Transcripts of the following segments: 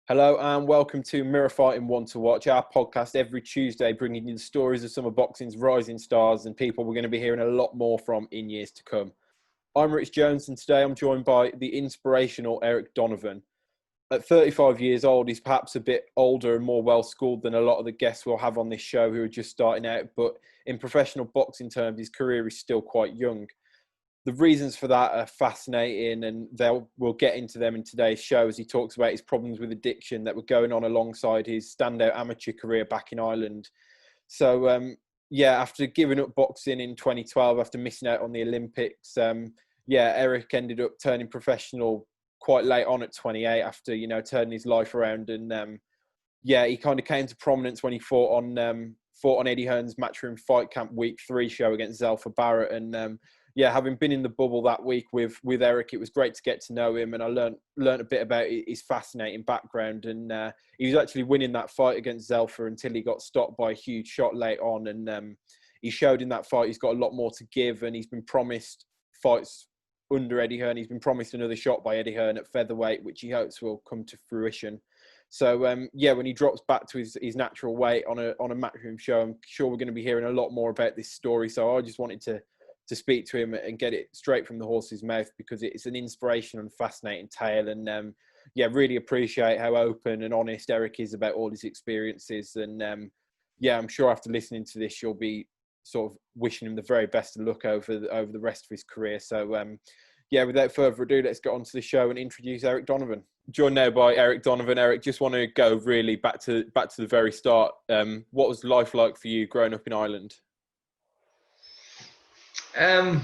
Hello and welcome to Mirror Fighting One to Watch, our podcast every Tuesday, bringing you the stories of some of boxing's rising stars and people we're going to be hearing a lot more from in years to come. I'm Rich Jones and today I'm joined by the inspirational Eric Donovan. At 35 years old, he's perhaps a bit older and more well-schooled than a lot of the guests we'll have on this show who are just starting out, but in professional boxing terms, his career is still quite young. The reasons for that are fascinating, and we'll get into them in today's show as he talks about his problems with addiction that were going on alongside his standout amateur career back in Ireland. So, after giving up boxing in 2012, after missing out on the Olympics, Eric ended up turning professional quite late on at 28 after, turning his life around. And, he kind of came to prominence when he fought on Eddie Hearn's Matchroom Fight Camp Week 3 show against Zelfa Barrett. And, having been in the bubble that week with Eric, it was great to get to know him, and I learned a bit about his fascinating background. And he was actually winning that fight against Zelfa until he got stopped by a huge shot late on. And he showed in that fight he's got a lot more to give, and he's been promised fights under Eddie Hearn. He's been promised another shot by Eddie Hearn at featherweight, which he hopes will come to fruition. So, when he drops back to his natural weight on a Matchroom show, I'm sure we're going to be hearing a lot more about this story. So I just wanted to speak to him and get it straight from the horse's mouth, because it's an inspirational and fascinating tale. And really appreciate how open and honest Eric is about all his experiences. And I'm sure after listening to this, you'll be sort of wishing him the very best of luck over the rest of his career. So without further ado, let's get on to the show and introduce Eric Donovan. Joined now by Eric Donovan. Eric, just want to go really back to the very start. What was life like for you growing up in Ireland? I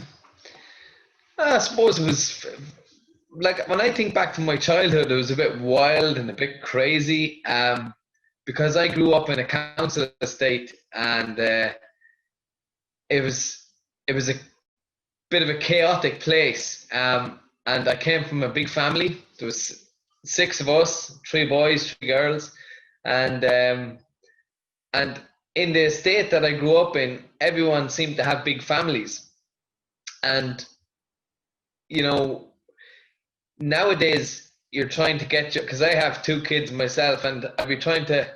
suppose it was like, when I think back to my childhood, it was a bit wild and a bit crazy, because I grew up in a council estate, and it was a bit of a chaotic place, and I came from a big family. There was 6 of us, 3 boys, 3 girls, and in the estate that I grew up in, everyone seemed to have big families. And, nowadays you're trying to because I have 2 kids myself, and I'd be trying to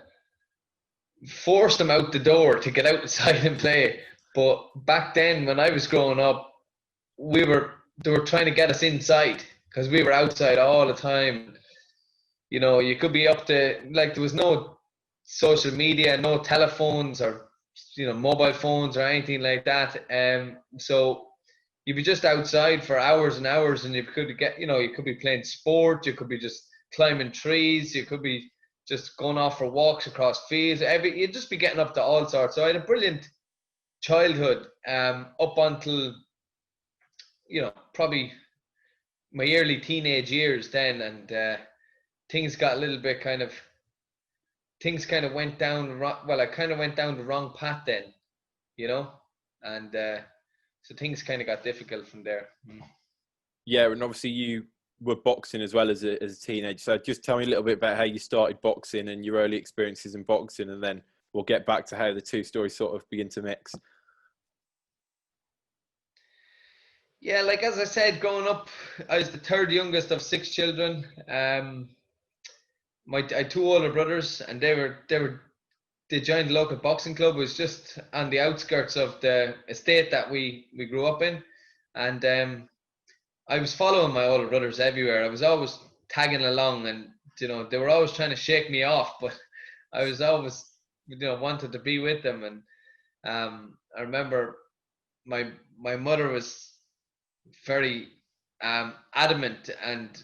force them out the door to get outside and play. But back then, when I was growing up, they were trying to get us inside because we were outside all the time. You could be up to, like, there was no social media, no telephones or, mobile phones or anything like that. So you'd be just outside for hours and hours, and you could be playing sport, you could be just climbing trees, you could be just going off for walks across fields. You'd just be getting up to all sorts. So I had a brilliant childhood, up until, probably my early teenage years then, and things got a little bit things kind of went down. Well, I kind of went down the wrong path then, and so things kind of got difficult from there. Yeah, and obviously you were boxing as well as a teenager. So just tell me a little bit about how you started boxing and your early experiences in boxing, and then we'll get back to how the 2 stories sort of begin to mix. Yeah, like, as I said, growing up, I was the 3rd youngest of 6 children. I had 2 older brothers, and they joined the local boxing club. It was just on the outskirts of the estate that we grew up in. And I was following my older brothers everywhere. I was always tagging along, and, they were always trying to shake me off, but I was always, wanted to be with them. And I remember my mother was very adamant and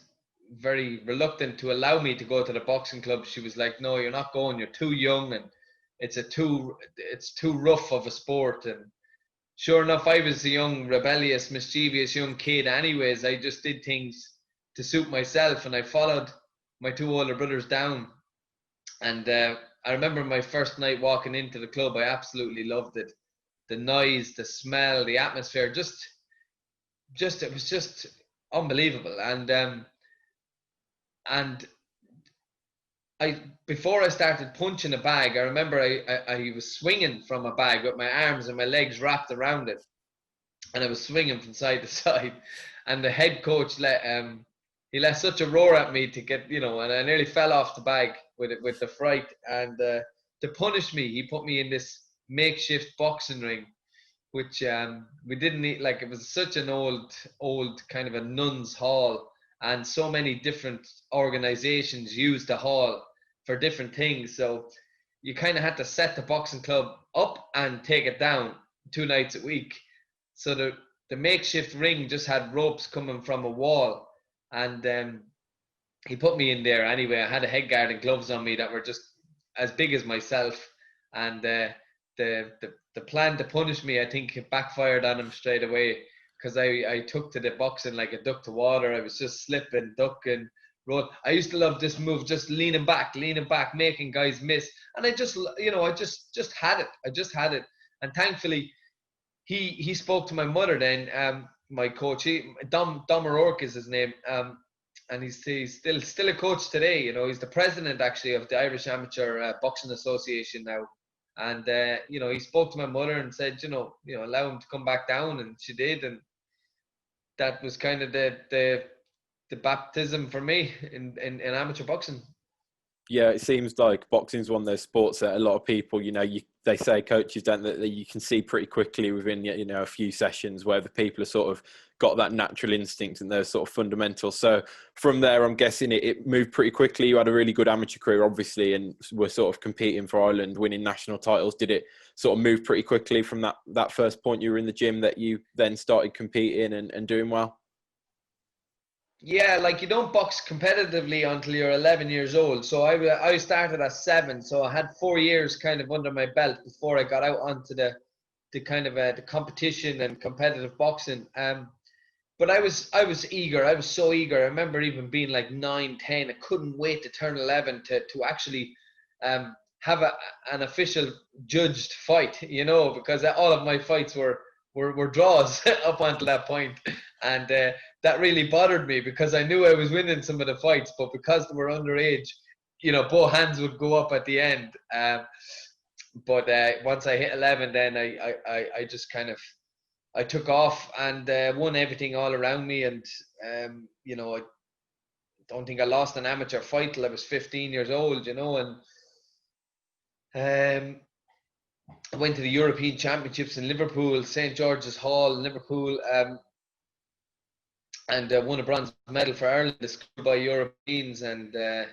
very reluctant to allow me to go to the boxing club. She was like, "No, you're not going. You're too young, and it's too rough of a sport." And sure enough, I was a young, rebellious, mischievous young kid anyways. I just did things to suit myself, and I followed my 2 older brothers down. And I remember my first night walking into the club. I absolutely loved it. The noise, the smell, the atmosphere, it was just unbelievable. And before I started punching a bag, I remember I was swinging from a bag with my arms and my legs wrapped around it, and I was swinging from side to side. And the head coach he let such a roar at me to get, you know, and I nearly fell off the bag with the fright. And to punish me, he put me in this makeshift boxing ring, which we didn't need. Like, it was such an old kind of a nun's hall, and so many different organizations used the hall for different things. So you kind of had to set the boxing club up and take it down 2 nights a week. So the makeshift ring just had ropes coming from a wall, and he put me in there anyway. I had a head guard and gloves on me that were just as big as myself, and the plan to punish me, I think, it backfired on him straight away, because I took to the boxing like a duck to water. I was just slipping, ducking, roll. I used to love this move, just leaning back, making guys miss, and I just, you know, I just had it. I just had it, and thankfully, he spoke to my mother then. My coach, Dom O'Rourke is his name, and he's still a coach today. You know, he's the president actually of the Irish Amateur Boxing Association now. And you know, he spoke to my mother and said, you know, allow him to come back down, and she did, and that was kind of the baptism for me in amateur boxing. Yeah, it seems like boxing is one of those sports that a lot of people, you know, they say, coaches don't, that you can see pretty quickly within, you know, a few sessions where the people are sort of got that natural instinct and they're sort of fundamental. So from there, I'm guessing it moved pretty quickly. You had a really good amateur career, obviously, and were sort of competing for Ireland, winning national titles. Did it sort of move pretty quickly from that first point you were in the gym that you then started competing and doing well? Yeah, like, you don't box competitively until you're 11 years old. So I started at 7, so I had 4 years kind of under my belt before I got out onto the kind of the competition and competitive boxing. But I was eager. I was so eager. I remember even being like 9, 10. I couldn't wait to turn 11 to actually have an official judged fight, you know, because all of my fights were draws up until that point. And that really bothered me, because I knew I was winning some of the fights, but because they were underage, you know, both hands would go up at the end. But once I hit 11, then I just kind of, I took off and won everything all around me. And, you know, I don't think I lost an amateur fight till I was 15 years old, you know. And I went to the European Championships in Liverpool, St. George's Hall in Liverpool, and won a bronze medal for Ireland, the schoolboy Europeans. And, you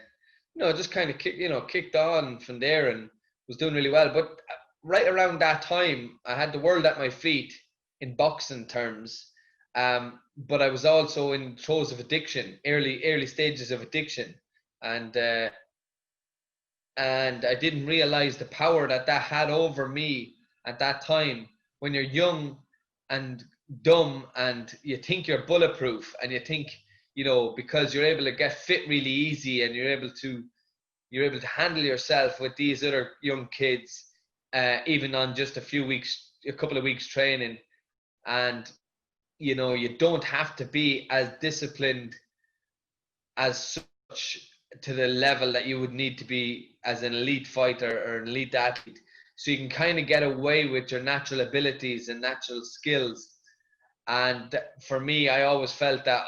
know, just kind of kicked on from there and was doing really well. But right around that time, I had the world at my feet in boxing terms. But I was also in throes of addiction, early stages of addiction. And I didn't realize the power that had over me at that time. When you're young and dumb and you think you're bulletproof, and you think, you know, because you're able to get fit really easy, and you're able to handle yourself with these other young kids, even on just a couple of weeks training. And, you know, you don't have to be as disciplined as such to the level that you would need to be as an elite fighter or an elite athlete. So you can kind of get away with your natural abilities and natural skills. And for me, I always felt that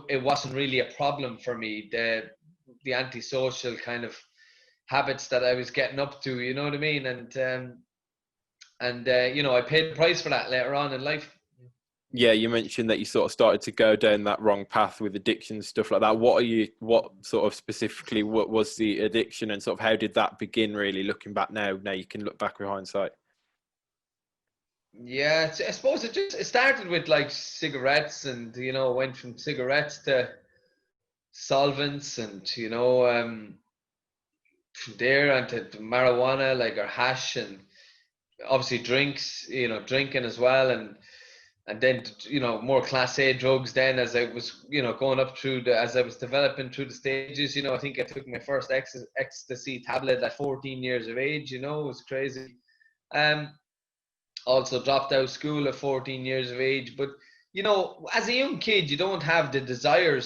it wasn't really a problem for me, the antisocial kind of habits that I was getting up to, you know what I mean? And you know, I paid the price for that later on in life. Yeah, you mentioned that you sort of started to go down that wrong path with addiction, stuff like that. What sort of specifically, what was the addiction, and sort of how did that begin, really, looking back now? Now you can look back with hindsight. Yeah, I suppose it started with like cigarettes, and, you know, went from cigarettes to solvents, and, you know, from there onto marijuana, like, or hash, and obviously drinks, you know, drinking as well. And then, you know, more class A drugs then, as I was, you know, going up as I was developing through the stages. You know, I think I took my first ecstasy tablet at 14 years of age, you know. It was crazy. Also dropped out of school at 14 years of age. But, you know, as a young kid, you don't have the desire to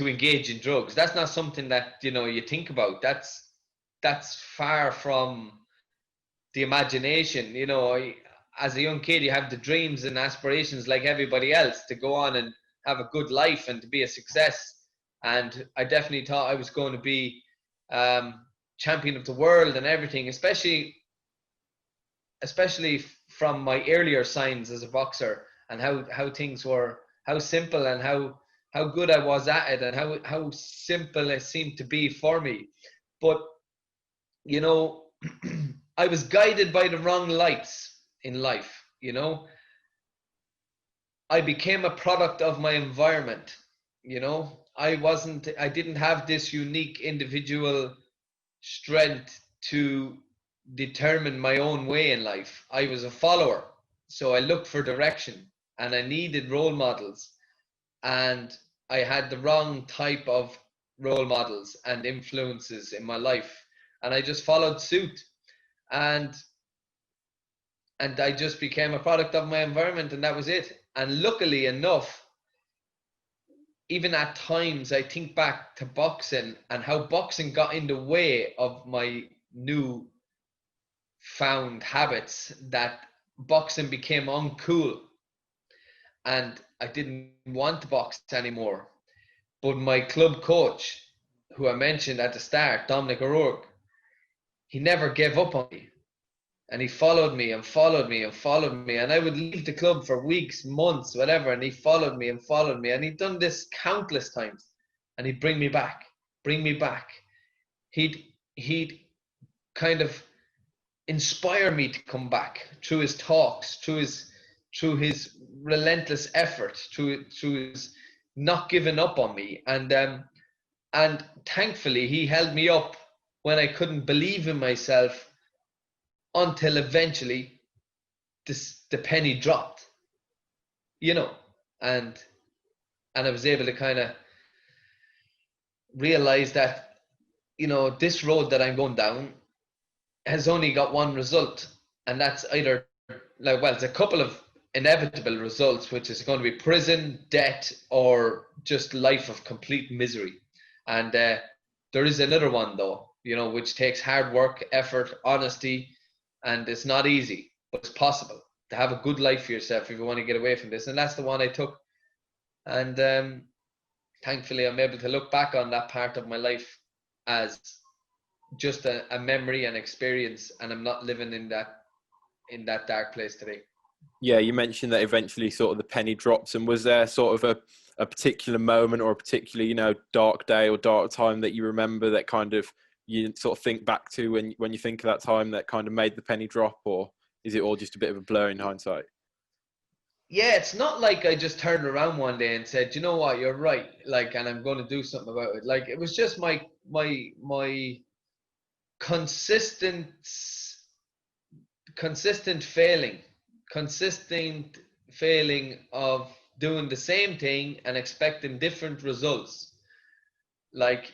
engage in drugs. That's not something that, you know, you think about. That's far from the imagination. You know, as a young kid, you have the dreams and aspirations like everybody else to go on and have a good life and to be a success. And I definitely thought I was going to be champion of the world and everything, especially from my earlier signs as a boxer, and how things were, how simple and how good I was at it, and how simple it seemed to be for me. But you know, I was guided by the wrong lights in life. You know, I became a product of my environment. You know, I didn't have this unique individual strength to determine my own way in life. I was a follower, so I looked for direction and I needed role models, and I had the wrong type of role models and influences in my life, and I just followed suit, and I just became a product of my environment, and that was it. And luckily enough, even at times I think back to boxing and how boxing got in the way of my new found habits, that boxing became uncool and I didn't want to box anymore. But my club coach, who I mentioned at the start, Dominic O'Rourke, he never gave up on me. And he followed me and followed me and followed me. And I would leave the club for weeks, months, whatever. And he followed me and followed me. And he'd done this countless times. And he'd bring me back, bring me back. He'd kind of inspire me to come back through his talks, through his relentless effort, through his not giving up on me. And thankfully, he held me up when I couldn't believe in myself, until eventually the penny dropped, you know, and I was able to kind of realize that, you know, this road that I'm going down has only got one result, and that's either, like, well, it's a couple of inevitable results, which is going to be prison, debt, or just life of complete misery. And there is another one, though, you know, which takes hard work, effort, honesty, and it's not easy, but it's possible to have a good life for yourself if you want to get away from this. And that's the one I took. And thankfully, I'm able to look back on that part of my life as just a memory and experience, and I'm not living in that dark place today. Yeah, you mentioned that eventually sort of the penny drops, and was there sort of a particular moment or a particular, you know, dark day or dark time that you remember that kind of you sort of think back to when you think of that time that kind of made the penny drop, or is it all just a bit of a blur in hindsight? Yeah, it's not like I just turned around one day and said, you know what, you're right, like, and I'm going to do something about it. Like, it was just my consistent failing of doing the same thing and expecting different results. Like,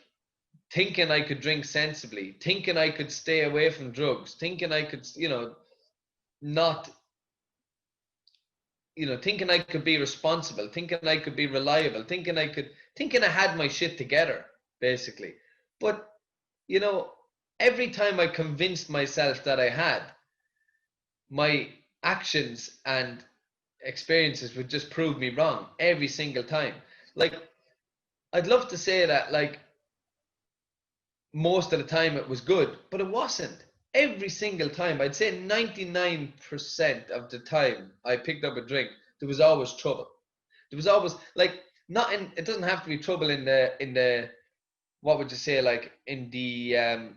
thinking I could drink sensibly, thinking I could stay away from drugs, thinking I could, you know, not, you know, thinking I could be responsible, thinking I could be reliable, thinking I had my shit together, basically. But, you know, every time I convinced myself that I had, my actions and experiences would just prove me wrong every single time. Like, I'd love to say that, like, most of the time it was good, but it wasn't. Every single time, I'd say 99% of the time I picked up a drink, there was always trouble. There was always, like, not in, it doesn't have to be trouble in the what would you say, like, in the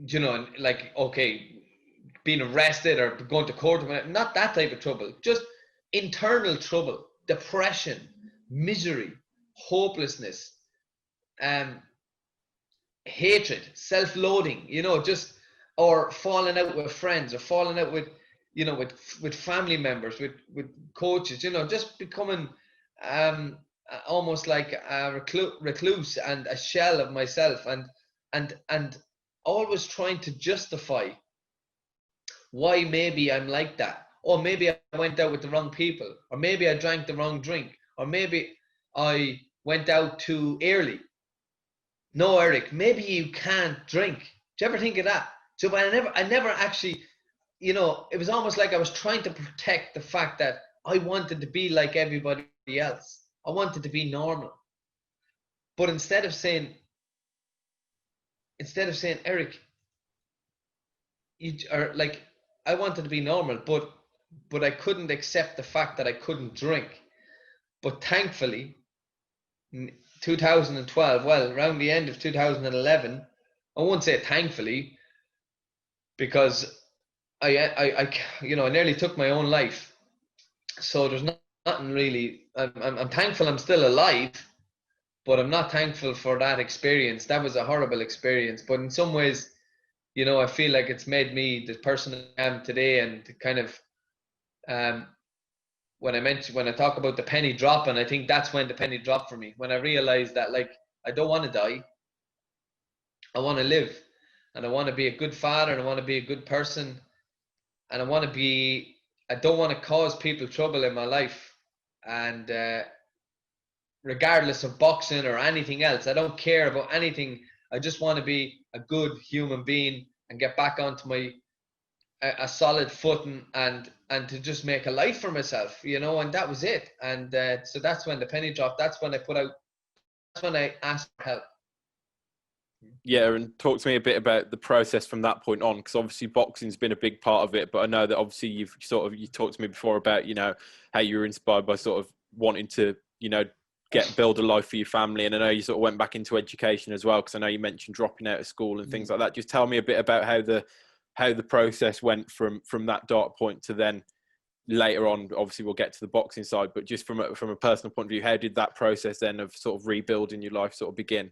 you know, like, okay, being arrested or going to court, not that type of trouble, just internal trouble, depression, misery, hopelessness, hatred, self-loathing, you know, just, or falling out with friends, or falling out with, you know, with family members, with coaches, you know, just becoming almost like a recluse and a shell of myself, and always trying to justify why maybe I'm like that. Or maybe I went out with the wrong people, or maybe I drank the wrong drink, or maybe I went out too early. No, Eric, maybe you can't drink. Do you ever think of that? So, but I never actually, you know, it was almost like I was trying to protect the fact that I wanted to be like everybody else. I wanted to be normal. But instead of saying, Eric, or like, I wanted to be normal, but I couldn't accept the fact that I couldn't drink. But thankfully, 2012, well, around the end of 2011, I won't say thankfully, because I you know, I nearly took my own life. So there's nothing really. I'm thankful I'm still alive, but I'm not thankful for that experience. That was a horrible experience. But in some ways, you know, I feel like it's made me the person I am today. And kind of, um, when I talk about the penny dropping, I think that's when the penny dropped for me. When I realized that, like, I don't want to die. I want to live, and I want to be a good father, and I want to be a good person, and I don't want to cause people trouble in my life. And regardless of boxing or anything else, I don't care about anything. I just want to be a good human being and get back onto a solid footing, and to just make a life for myself, you know. And that was it. And so that's when the penny dropped. That's when I asked for help. Yeah, and talk to me a bit about the process from that point on, because obviously boxing's been a big part of it. But I know that obviously you talked to me before about, you know, how you were inspired by sort of wanting to, you know, build a life for your family. And I know you sort of went back into education as well, because I know you mentioned dropping out of school and things like that. Just tell me a bit about how the process went from that dark point to then later on. Obviously we'll get to the boxing side, but just from a personal point of view, how did that process then of sort of rebuilding your life sort of begin?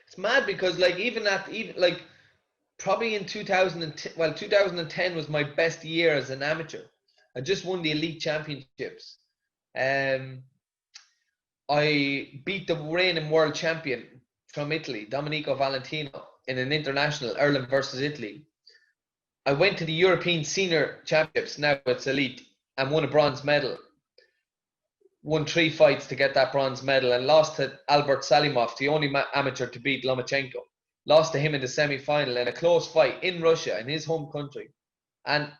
It's mad because, like, even like probably in 2010, well, 2010 was my best year as an amateur. I just won the elite championships. I beat the reigning world champion from Italy, Domenico Valentino, in an international, Ireland versus Italy. I went to the European Senior Championships, now it's elite, and won a bronze medal. Won 3 fights to get that bronze medal, and lost to Albert Salimov, the only amateur to beat Lomachenko. Lost to him in the semi-final in a close fight in Russia, in his home country. And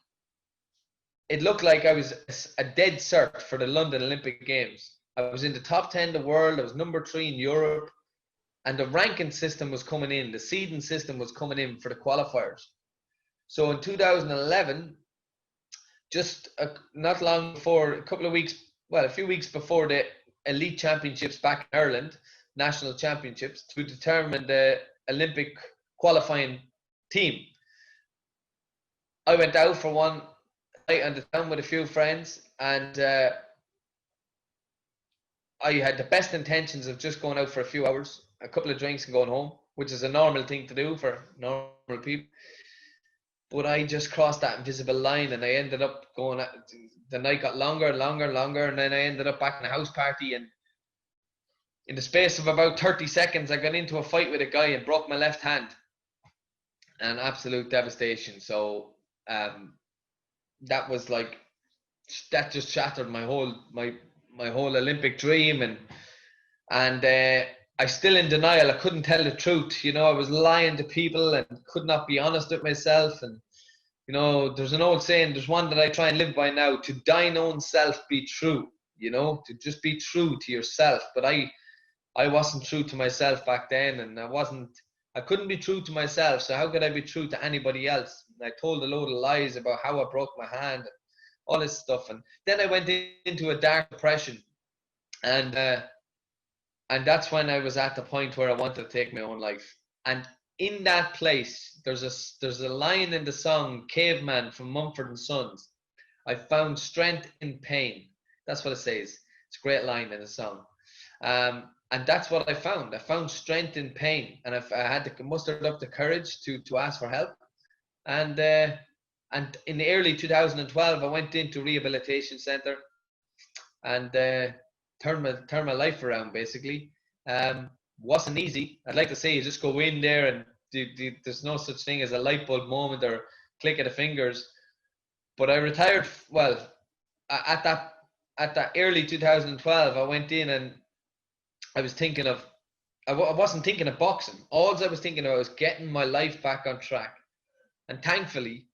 it looked like I was a dead cert for the London Olympic Games. I was in the top 10 in the world. I was number 3 in Europe. And the ranking system was coming in. The seeding system was coming in for the qualifiers. So in 2011, just not long before, a few weeks before the elite championships back in Ireland, national championships, to determine the Olympic qualifying team, I went out for one night on the town with a few friends, and I had the best intentions of just going out for a few hours, a couple of drinks and going home, which is a normal thing to do for normal people. But I just crossed that invisible line, and I ended up going. The night got longer and longer and longer, and then I ended up back in a house party. And in the space of about 30 seconds, I got into a fight with a guy and broke my left hand. And absolute devastation. So that was like, that just shattered my whole Olympic dream. And I still in denial. I couldn't tell the truth. You know, I was lying to people and could not be honest with myself. And, you know, there's an old saying, there's one that I try and live by now: to thine own self be true, you know, to just be true to yourself. But I wasn't true to myself back then, and I couldn't be true to myself. So how could I be true to anybody else? And I told a load of lies about how I broke my hand and all this stuff. And then I went into a dark depression. And that's when I was at the point where I wanted to take my own life. And in that place, there's a line in the song Caveman from Mumford and Sons: I found strength in pain. That's what it says. It's a great line in the song. And that's what I found. I found strength in pain. And I had to muster up the courage to ask for help. And in the early 2012, I went into rehabilitation center and turn my life around, basically. Wasn't easy. I'd like to say you just go in there and there's no such thing as a light bulb moment or click of the fingers. But I retired. Well, at that early 2012, I went in and I was thinking of, I wasn't thinking of boxing. All I was thinking of was getting my life back on track. And thankfully,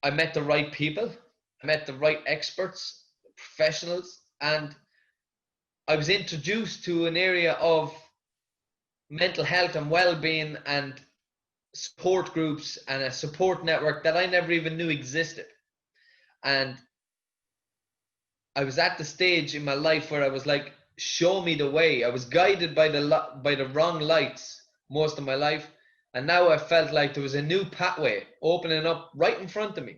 I met the right people, I met the right experts, professionals, and I was introduced to an area of mental health and well-being and support groups and a support network that I never even knew existed. And I was at the stage in my life where I was like, show me the way. I was guided by the wrong lights most of my life, and now I felt like there was a new pathway opening up right in front of me,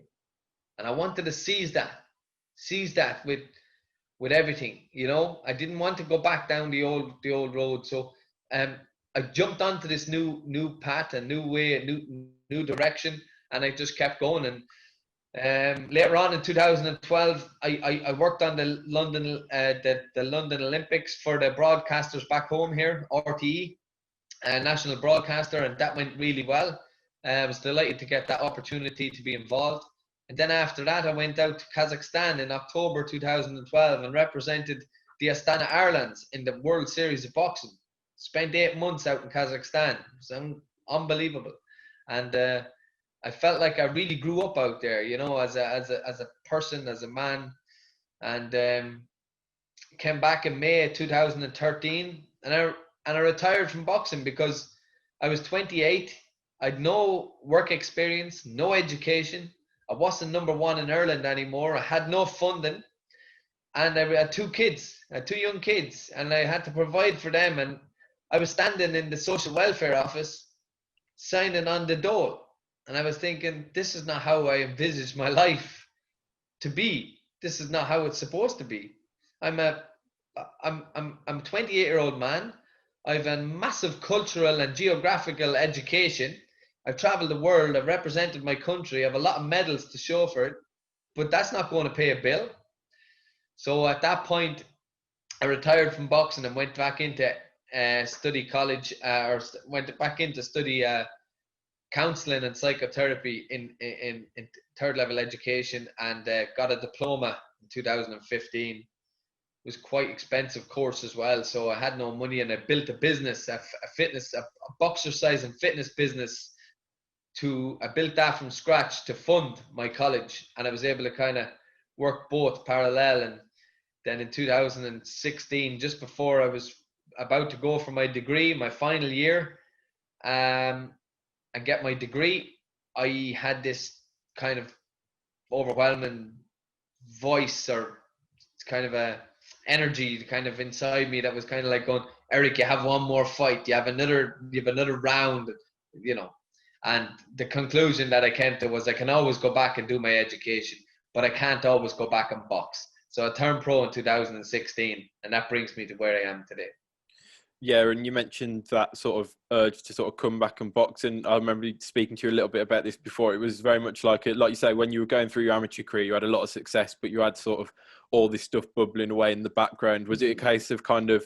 and I wanted to seize that with everything. You know, I didn't want to go back down the old road. So I jumped onto this new path, a new way, a new direction, and I just kept going. And later on in 2012, I worked on the London Olympics for the broadcasters back home here, RTE, national broadcaster, and that went really well. I was delighted to get that opportunity to be involved. And then after that, I went out to Kazakhstan in October 2012 and represented the Astana Irelands in the World Series of Boxing. Spent 8 months out in Kazakhstan. It was unbelievable. And I felt like I really grew up out there, you know, as a person, as a man. And came back in May 2013, and I retired from boxing because I was 28. I'd no work experience, no education. I wasn't number one in Ireland anymore. I had no funding, and I had 2 kids, I had 2 young kids, and I had to provide for them. And I was standing in the social welfare office, signing on the dole, and I was thinking, this is not how I envisaged my life to be. This is not how it's supposed to be. I'm a 28-year-old man. I've a massive cultural and geographical education. I've traveled the world. I've represented my country. I have a lot of medals to show for it, but that's not going to pay a bill. So at that point, I retired from boxing and went back into study college, or went back into study counseling and psychotherapy in third level education, and got a diploma in 2015. It was quite expensive course as well, so I had no money, and I built a business, a boxercise and fitness business. I built that from scratch to fund my college, and I was able to kind of work both parallel. And then in 2016, just before I was about to go for my degree, my final year, and get my degree, I had this kind of overwhelming voice, or kind of a energy kind of inside me that was kind of like going, Eric, you have one more fight, you have another round, you know. And the conclusion that I came to was, I can always go back and do my education, but I can't always go back and box. So I turned pro in 2016, and that brings me to where I am today. Yeah, and you mentioned that sort of urge to sort of come back and box, and I remember speaking to you a little bit about this before. It was very much like you say, when you were going through your amateur career, you had a lot of success, but you had sort of all this stuff bubbling away in the background. Was it a case of kind of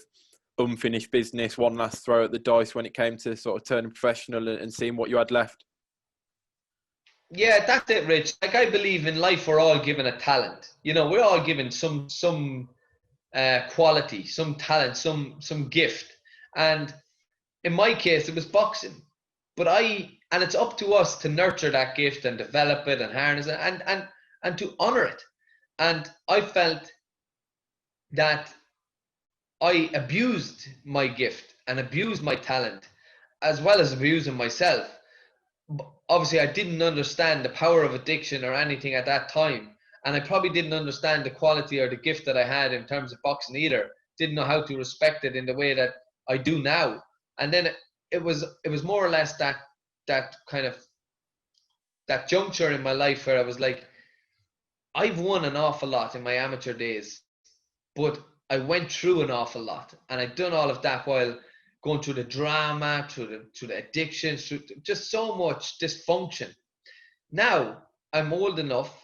unfinished business, one last throw at the dice when it came to sort of turning professional and seeing what you had left? Yeah, that's it, Rich. Like, I believe in life, we're all given a talent. You know, we're all given some quality, some talent, some gift. And in my case, it was boxing. And it's up to us to nurture that gift and develop it and harness it and to honor it. And I felt that I abused my gift and abused my talent, as well as abusing myself. Obviously, I didn't understand the power of addiction or anything at that time. And I probably didn't understand the quality or the gift that I had in terms of boxing either. Didn't know how to respect it in the way that I do now. And then it was more or less that kind of that juncture in my life where I was like, I've won an awful lot in my amateur days, but I went through an awful lot, and I'd done all of that while going through the drama, through the addiction, through just so much dysfunction. Now I'm old enough,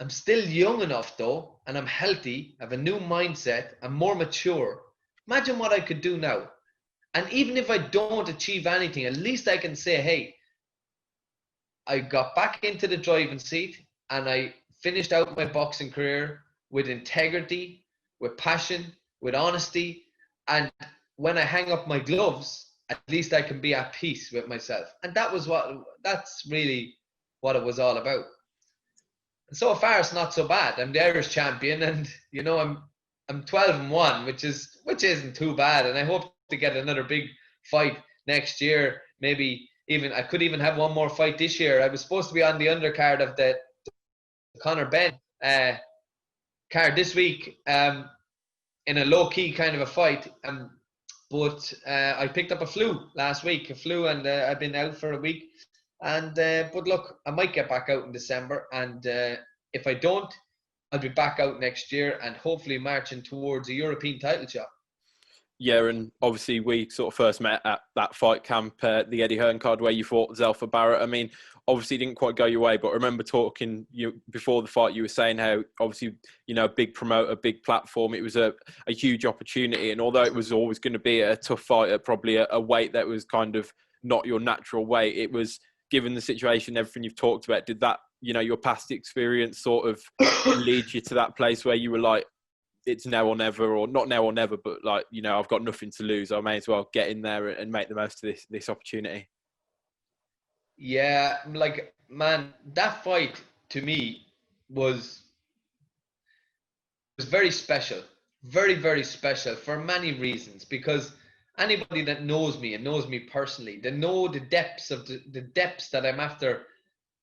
I'm still young enough though, and I'm healthy, I have a new mindset, I'm more mature. Imagine what I could do now. And even if I don't achieve anything, at least I can say, hey, I got back into the driving seat and I finished out my boxing career with integrity, with passion, with honesty. And when I hang up my gloves, at least I can be at peace with myself. And that's really what it was all about. And so far, it's not so bad. I'm the Irish champion, and you know, I'm 12-1, which isn't too bad. And I hope to get another big fight next year. Maybe even I could even have one more fight this year. I was supposed to be on the undercard of the Conor Ben card this week, in a low key kind of a fight. But I picked up a flu last week, and I've been out for a week. And but look, I might get back out in December, and if I don't, I'll be back out next year, and hopefully marching towards a European title shot. Yeah, and obviously we sort of first met at that fight camp, the Eddie Hearn card, where you fought Zelfa Barrett. I mean, obviously it didn't quite go your way, but I remember talking you before the fight, you were saying how obviously, you know, a big promoter, big platform, it was a huge opportunity. And although it was always going to be a tough fight at probably a weight that was kind of not your natural weight, it was, given the situation, everything you've talked about, did that, you know, your past experience sort of lead you to that place where you were like, it's now or never, or not now or never, but like, you know, I've got nothing to lose, I may as well get in there and make the most of this opportunity? Yeah, like, man, that fight to me was very special, very, very special for many reasons. Because anybody that knows me and knows me personally, they know the depths of the depths that I'm after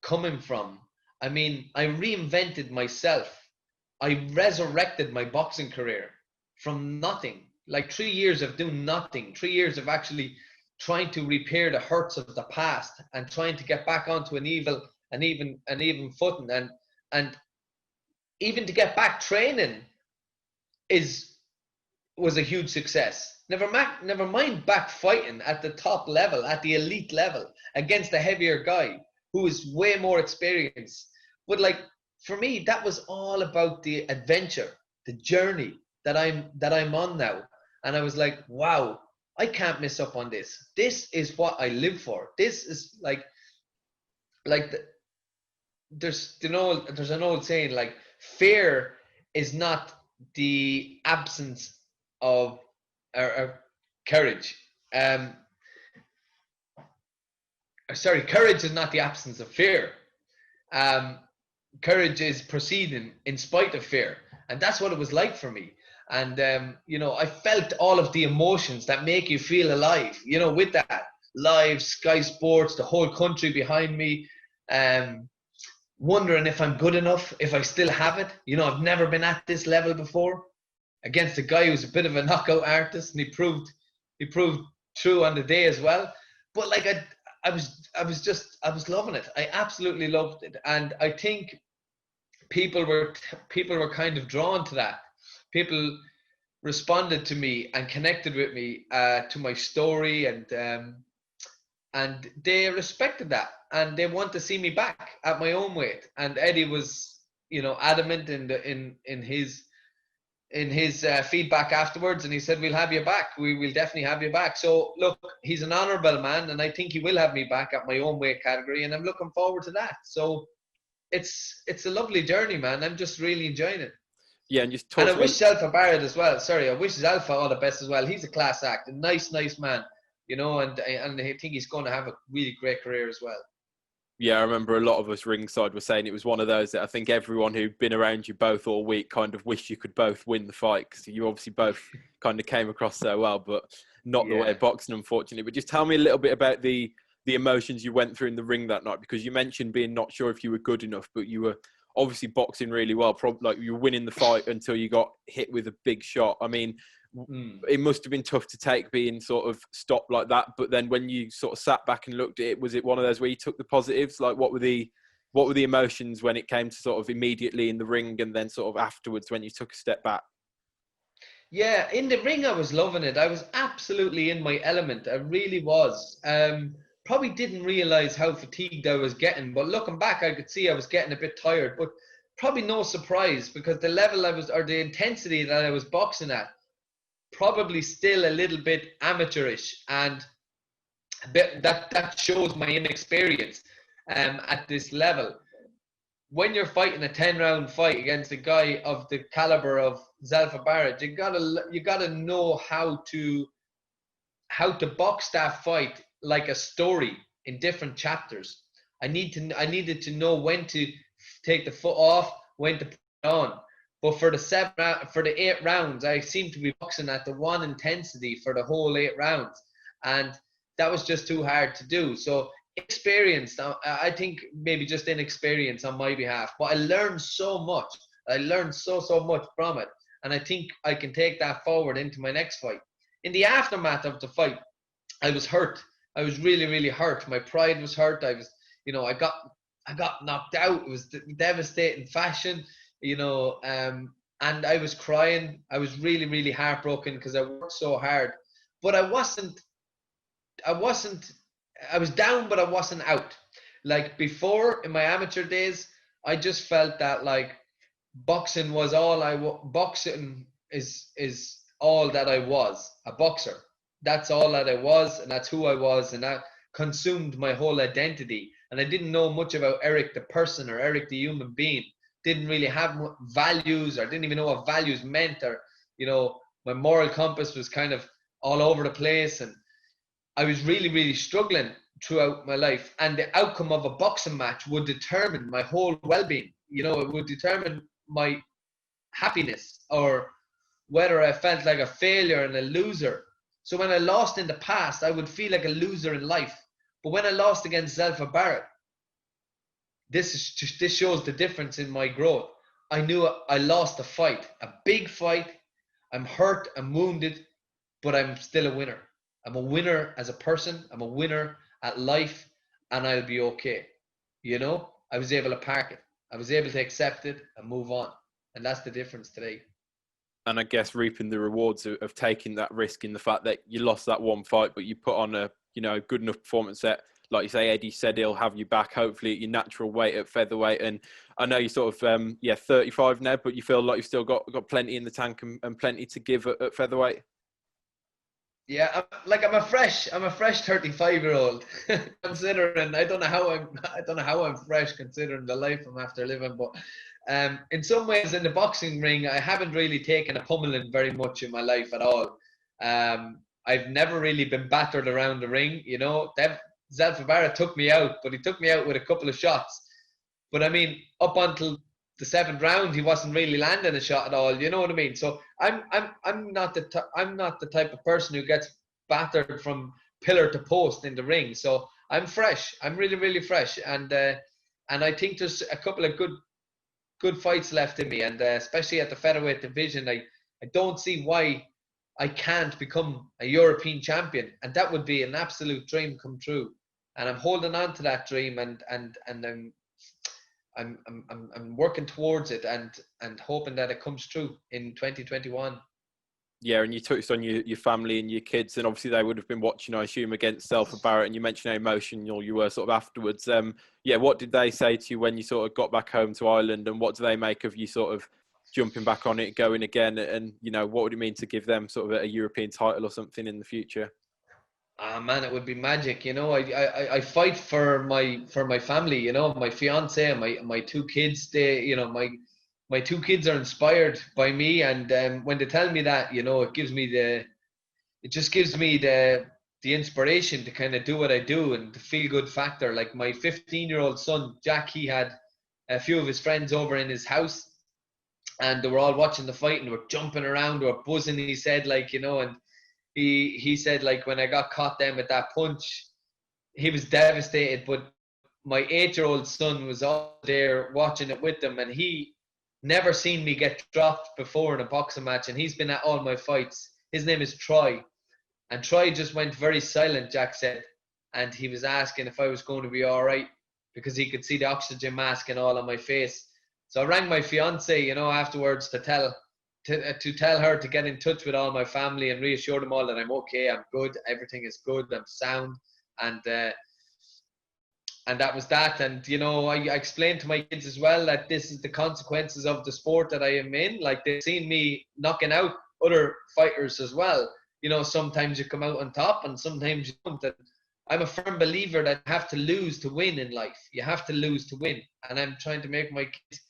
coming from. I mean, I reinvented myself. I resurrected my boxing career from nothing. Like 3 years of doing nothing, 3 years of actually trying to repair the hurts of the past and trying to get back onto an even footing, and even to get back training was a huge success. Never mind back fighting at the top level, at the elite level, against a heavier guy who is way more experienced. But like, for me, that was all about the adventure, the journey that I'm on now. And I was like, wow, I can't miss up on this. This is what I live for. This is there's an old saying, like, fear is not the absence of or courage. Courage is not the absence of fear. Courage is proceeding in spite of fear, and that's what it was like for me. And you know, I felt all of the emotions that make you feel alive, you know, with that live Sky Sports, the whole country behind me, wondering if I'm good enough, if I still have it. You know, I've never been at this level before, against a guy who's a bit of a knockout artist, and he proved true on the day as well. But like, I was loving it. I absolutely loved it. And I think people were kind of drawn to that. People responded to me and connected with me, to my story, and they respected that, and they want to see me back at my own weight. And Eddie was, you know, adamant in his feedback afterwards, and he said, we'll have you back. We will definitely have you back. So look, he's an honourable man, and I think he will have me back at my own weight category, and I'm looking forward to that. So it's a lovely journey, man. I'm just really enjoying it. Yeah, and just I wish Zelfa Barrett as well. Sorry, I wish Zelfa all the best as well. He's a class act, a nice man, you know, and I think he's going to have a really great career as well. Yeah, I remember a lot of us ringside were saying it was one of those that I think everyone who'd been around you both all week kind of wished you could both win the fight, because you obviously both kind of came across so well, but not the way of boxing, unfortunately. But just tell me a little bit about the emotions you went through in the ring that night, because you mentioned being not sure if you were good enough, but you were obviously boxing really well. Like, you were winning the fight until you got hit with a big shot. I mean, it must have been tough to take, being sort of stopped like that. But then when you sort of sat back and looked at it, was it one of those where you took the positives? Like, what were the emotions when it came to sort of immediately in the ring, and then sort of afterwards when you took a step back? Yeah, in the ring, I was loving it. I was absolutely in my element. I really was. Probably didn't realize how fatigued I was getting, but looking back, I could see I was getting a bit tired. But probably no surprise, because the level the intensity that I was boxing at, probably still a little bit amateurish, and that shows my inexperience at this level. When you're fighting a 10-round fight against a guy of the caliber of Zelfa Barrett, you gotta know how to box that fight like a story in different chapters. I needed to know when to take the foot off, when to put it on. But for the 8 rounds, I seemed to be boxing at the one intensity for the whole 8 rounds. And that was just too hard to do. So experience, I think maybe just inexperience on my behalf. But I learned so much. I learned so much from it. And I think I can take that forward into my next fight. In the aftermath of the fight, I was hurt. I was really, really hurt. My pride was hurt. I was, I got knocked out. It was devastating fashion, and I was crying. I was really, really heartbroken because I worked so hard. But I was down, but I wasn't out. Like before, in my amateur days, I just felt that like boxing was boxing is all that I was, a boxer. That's all that I was, and that's who I was, and that consumed my whole identity. And I didn't know much about Eric the person or Eric the human being. Didn't really have values, or didn't even know what values meant, or my moral compass was kind of all over the place, and I was really, really struggling throughout my life. And the outcome of a boxing match would determine my whole well-being. It would determine my happiness, or whether I felt like a failure and a loser. So when I lost in the past, I would feel like a loser in life. But when I lost against Zelfa Barrett, this shows the difference in my growth. I knew I lost a fight, a big fight. I'm hurt, I'm wounded, but I'm still a winner. I'm a winner as a person. I'm a winner at life, and I'll be okay. I was able to park it. I was able to accept it and move on. And that's the difference today. And I guess reaping the rewards of taking that risk in the fact that you lost that one fight, but you put on a good enough performance that, like you say, Eddie said he'll have you back hopefully at your natural weight at featherweight. And I know you're sort of 35 now, but you feel like you've still got plenty in the tank and plenty to give at featherweight. Yeah, I'm a fresh 35-year-old. Considering I don't know how I'm fresh considering the life I'm after living, but in some ways in the boxing ring, I haven't really taken a pummeling very much in my life at all. I've never really been battered around the ring. Zelfa Barrett took me out, but he took me out with a couple of shots. But I mean, up until the 7th round, he wasn't really landing a shot at all. You know what I mean? So I'm not the type of person who gets battered from pillar to post in the ring. So I'm fresh. I'm really, really fresh, and I think there's a couple of good fights left in me, and especially at the featherweight division, I don't see why I can't become a European champion, and that would be an absolute dream come true. And I'm holding on to that dream, and I'm working towards it, and hoping that it comes true in 2021. Yeah, and you touched on your family and your kids, and obviously they would have been watching, I assume, against Zelfa Barrett, and you mentioned how emotional you were sort of afterwards. What did they say to you when you sort of got back home to Ireland, and what do they make of you sort of jumping back on it, going again, and what would it mean to give them sort of a European title or something in the future? Ah man, it would be magic. I fight for my family. My fiance and my 2 kids. My 2 kids are inspired by me, and when they tell me that, it just gives me the inspiration to kind of do what I do, and the feel good factor. Like my 15-year-old son Jack, he had a few of his friends over in his house, and they were all watching the fight, and they were jumping around, they were buzzing. He said, and he said, when I got caught then with that punch, he was devastated. But my 8-year-old son was all there watching it with them, and he never seen me get dropped before in a boxing match, and he's been at all my fights. His name is Troy, and Troy just went very silent, Jack said, and he was asking if I was going to be all right, because he could see the oxygen mask and all on my face. So I rang my fiance, afterwards to tell her to get in touch with all my family and reassure them all that I'm okay, I'm good, everything is good, I'm sound, and that was that. And I explained to my kids as well that this is the consequences of the sport that I am in. Like, they've seen me knocking out other fighters as well. Sometimes you come out on top and sometimes you don't. And I'm a firm believer that you have to lose to win in life. You have to lose to win, and I'm trying to make my kids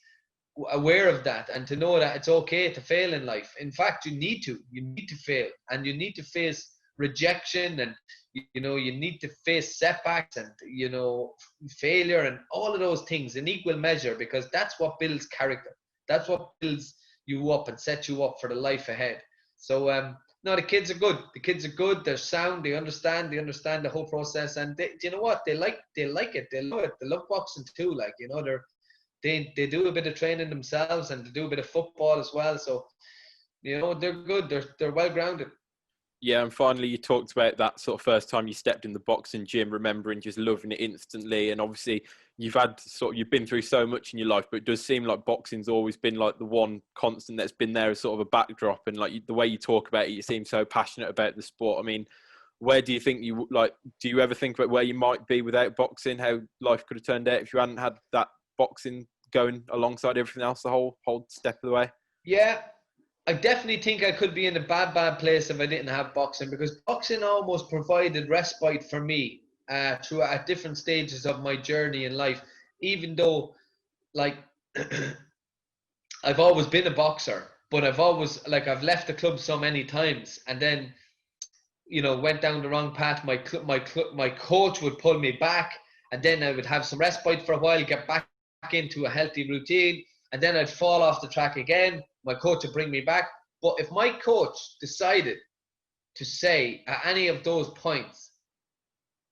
aware of that, and to know that it's okay to fail in life. In fact, you need to fail, and you need to face rejection, and you need to face setbacks and failure and all of those things in equal measure, because that's what builds character. That's what builds you up and sets you up for the life ahead. So no, the kids are good. The kids are good. They're sound. They understand the whole process, and you know what? They like it. They love it. They love boxing too. They do a bit of training themselves, and they do a bit of football as well. So they're good. They're well grounded. Yeah, and finally, you talked about that sort of first time you stepped in the boxing gym, remembering just loving it instantly. And obviously, you've been through so much in your life, but it does seem like boxing's always been like the one constant that's been there as sort of a backdrop. And like the way you talk about it, you seem so passionate about the sport. I mean, where do you think do you ever think about where you might be without boxing, how life could have turned out if you hadn't had that boxing going alongside everything else the whole step of the way? Yeah, I definitely think I could be in a bad place if I didn't have boxing, because boxing almost provided respite for me through at different stages of my journey in life. Even though, like, I've always been a boxer, but I've left the club so many times, and then went down the wrong path. My coach would pull me back, and then I would have some respite for a while, get back into a healthy routine, and then I'd fall off the track again. My coach would bring me back. But if my coach decided to say at any of those points,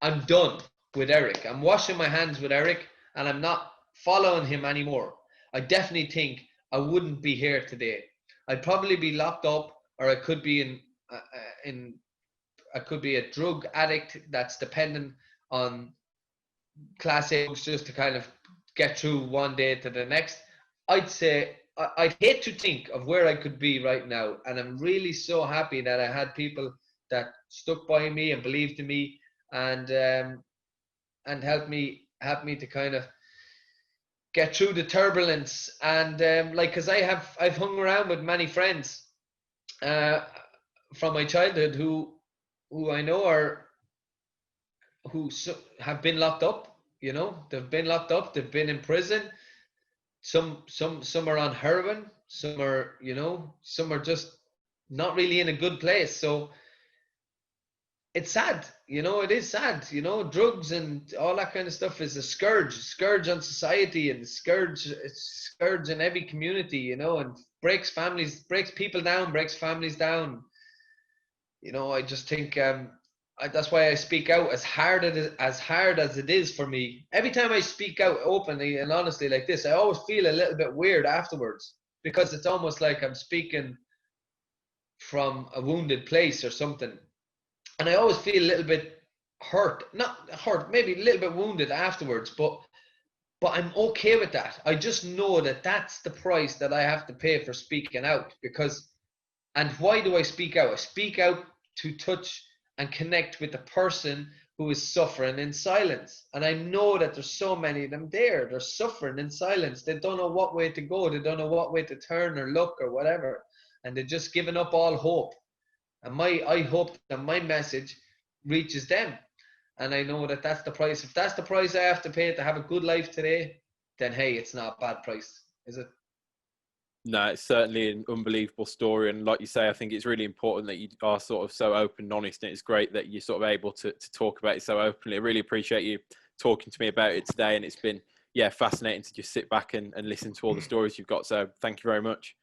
I'm done with Eric, I'm washing my hands with Eric, and I'm not following him anymore, I definitely think I wouldn't be here today. I'd probably be locked up, or I could be I could be a drug addict that's dependent on class A drugs just to kind of get through one day to the next. I'd say I'd hate to think of where I could be right now, and I'm really so happy that I had people that stuck by me and believed in me, and helped me to kind of get through the turbulence. And because I've hung around with many friends from my childhood who I know have been locked up. They've been locked up. They've been in prison. Some are on heroin. Some are just not really in a good place. So it's sad. It is sad. Drugs and all that kind of stuff is a scourge on society, and it's scourge in every community. And breaks people down, breaks families down. I just think that's why I speak out as hard as it is for me. Every time I speak out openly and honestly like this, I always feel a little bit weird afterwards, because it's almost like I'm speaking from a wounded place or something. And I always feel a little bit not hurt, maybe a little bit wounded afterwards, but I'm okay with that. I just know that that's the price that I have to pay for speaking out. And why do I speak out? I speak out to touch and connect with the person who is suffering in silence. And I know that there's so many of them there. They're suffering in silence. They don't know what way to go. They don't know what way to turn or look or whatever. And they're just giving up all hope. And I hope that my message reaches them. And I know that that's the price. If that's the price I have to pay to have a good life today, then hey, it's not a bad price, is it? No, it's certainly an unbelievable story. And like you say, I think it's really important that you are sort of so open and honest. And it's great that you're sort of able to talk about it so openly. I really appreciate you talking to me about it today. And it's been, fascinating to just sit back and listen to all the stories you've got. So thank you very much.